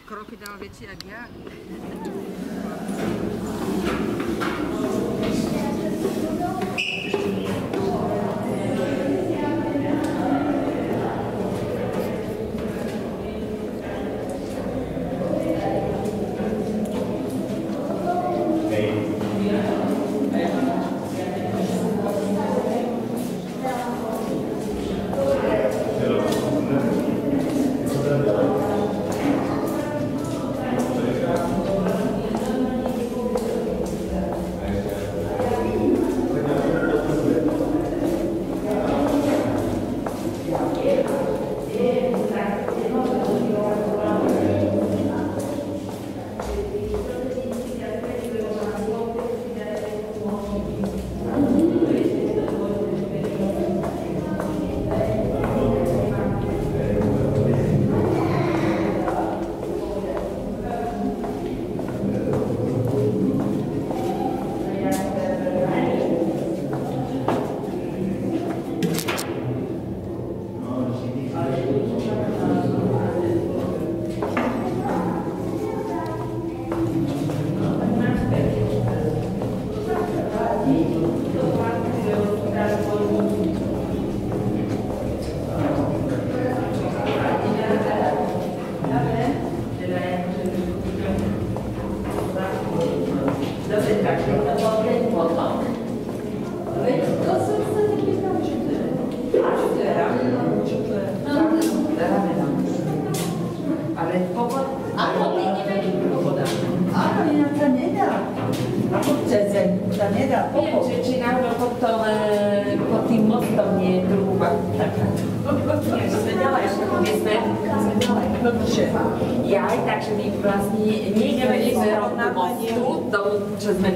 Kroky dal väčší jak ja.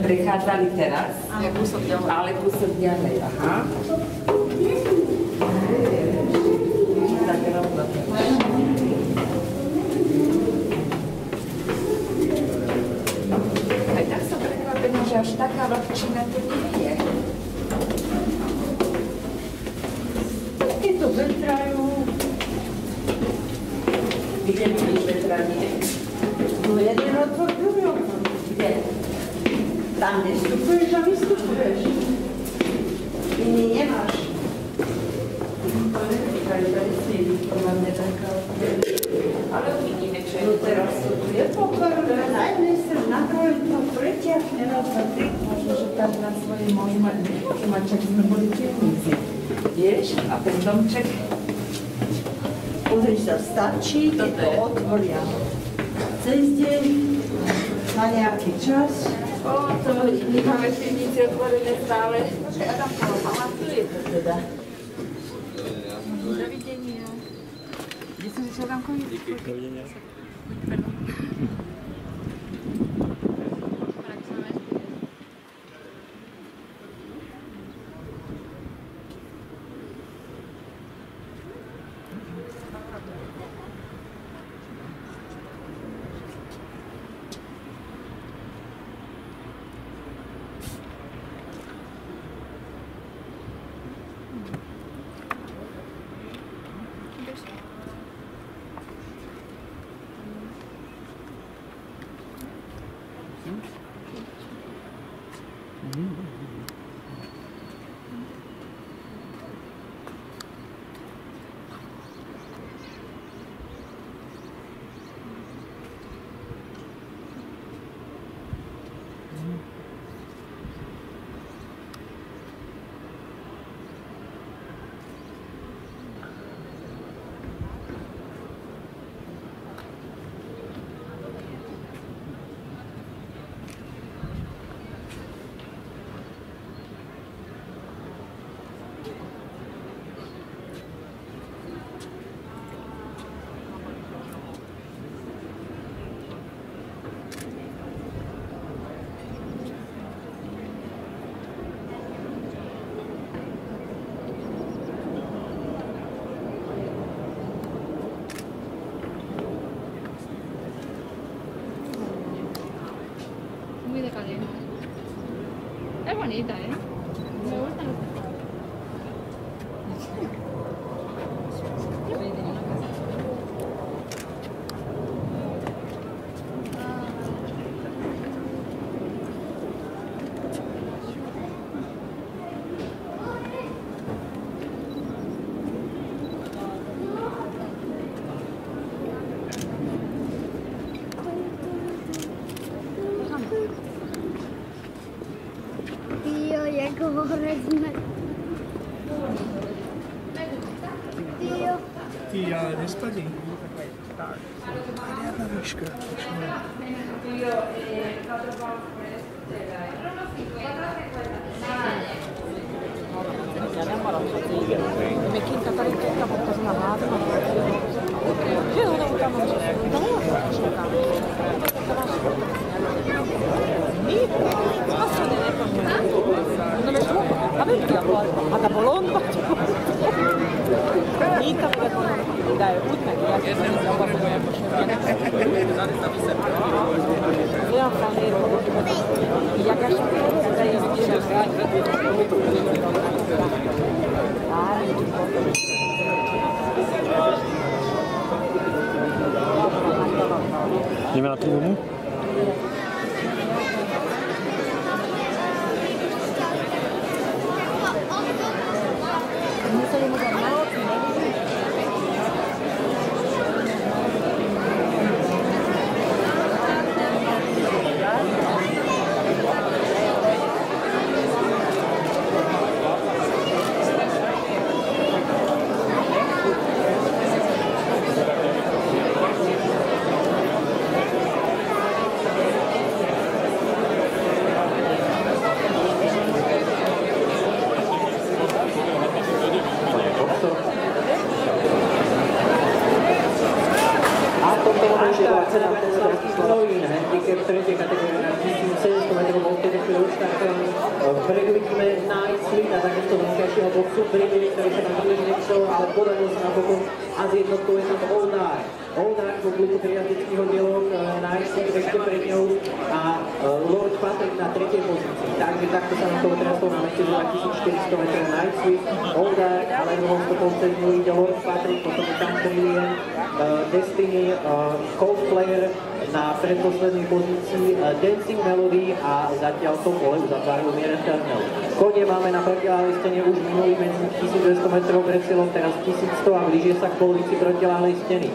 Prechádzali teraz, ale kúsok ďalej. Aha. Tak rovno. Aj tak som prekvapená, že až taká vlhčina to nie je. Keď to vetrajú. Kde budeš vetranie? No jeden otvor, druhý otvor. Kde? Tam nestupuješ a vystupuješ. Iný nemáš. To netýkajú, tady si podľa mňa taká. Ale uvidíme, čo je. No teraz tu je pokor, na jednej strane, na druhej to pretiahne raz za tri. Možno, že tam na svoje môžu mať, nemôžu mať, čak sme boli tielnici. Vieš? A ten domček? Pozri sa, stačí, keď to otvoria. Cez deň, na nejaký čas. O, to my máme pivnici otvorené stále. Počkaj, Adamko, pamatuje to teda. Dovidenia. Kde som si Adamkovi? Dovidenia. bonita, ¿eh? Me gusta. Tío, jak ho vezme. Tío. Ty, ale nespadí. Riadna výška. Me quinta parecchia porta sulla madre, ma io non devo chiamare nessuno, non devo non è troppo, ma perché la porta? Ma da Bologna? Niente per dai, utna che ja se zabavu jako ja famiru. Ja kažem kada je vidiš Ideme na tribúnu? museli mu dať na oči, handicap tretej kategórie na 1700 metrov bol tedy odštartovaný. Vpredu vidíme Night Sweet a takisto vonkajšieho boxu Brimy, ktorý sa tam príliš nechcel, ale podaril sa napokon a z jednotkou je tam Oldar. Oldar v obliku triatických oddielov, Night Sweet ešte pred ňou a Lord Patrick na tretej pozícii. Takže takto sa na toho traslo na meste 2400 metrov Night Sweet, Oldar, ale druhou stopou cez ňu ide Lord Patrick, potom je tam Brilliant, Destiny, Coldplayer, na predposlednej pozícii Dancing Melody a zatiaľ to pole uzatvárajú Lumiere Eternal. Kone máme na protiľahlej stene už minulý medzi 1200 metrov pred cieľom, teraz 1100 a blížie sa k polovici protiľahlej steny.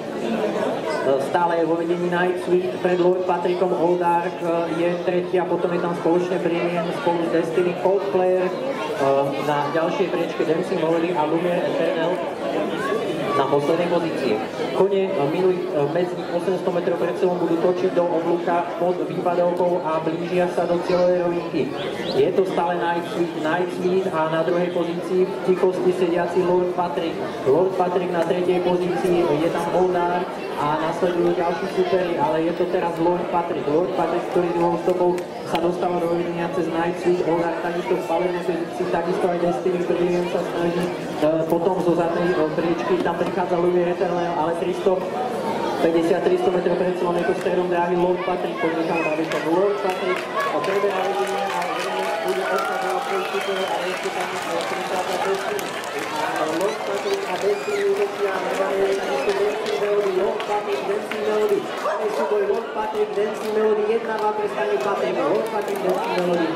Stále je vo vedení Night Sweet, pred Lord Patrickom Oldark je tretí a potom je tam spoločne Brilliant spolu s Destiny, Coldplayer, na ďalšej priečke Dancing Melody a Lumiere Eternal na poslednej pozícii. Kone medzi 800 metrov pred cieľom budú točiť do oblúka pod výpadovkou a blížia sa do cieľovej rovinky. Je to stále Night Sweet a na druhej pozícii v tichosti sediaci Lord Patrick. Lord Patrick na tretej pozícii, je tam Oldar a nasledujú ďalší superi, ale je to teraz Lord Patrick. Lord Patrick, ktorý druhou stopou sa dostáva do vedenia cez Night Sweet, Oldar takisto v palevnej pozícii, takisto aj Destiny, ktorý sa snaží potom zo zadnej priečky, tam prichádza Lumiere Eternal, ale 350-300 metrov pred cieľom je to stredom dráhy Lord Patrick, podnechal na výšok Lord Patrick, preberá vedenie a bude odkazovať svoj super, ale ešte tam prichádza Destiny. Lord Patrick a Destiny útočia a nevarie takisto Dancing Melody, Lord Patrick, Dancing Melody. Máme súboj Lord Patrick, Dancing Melody, 1-2 pre strane Patrick, Lord Patrick, Dancing Melody.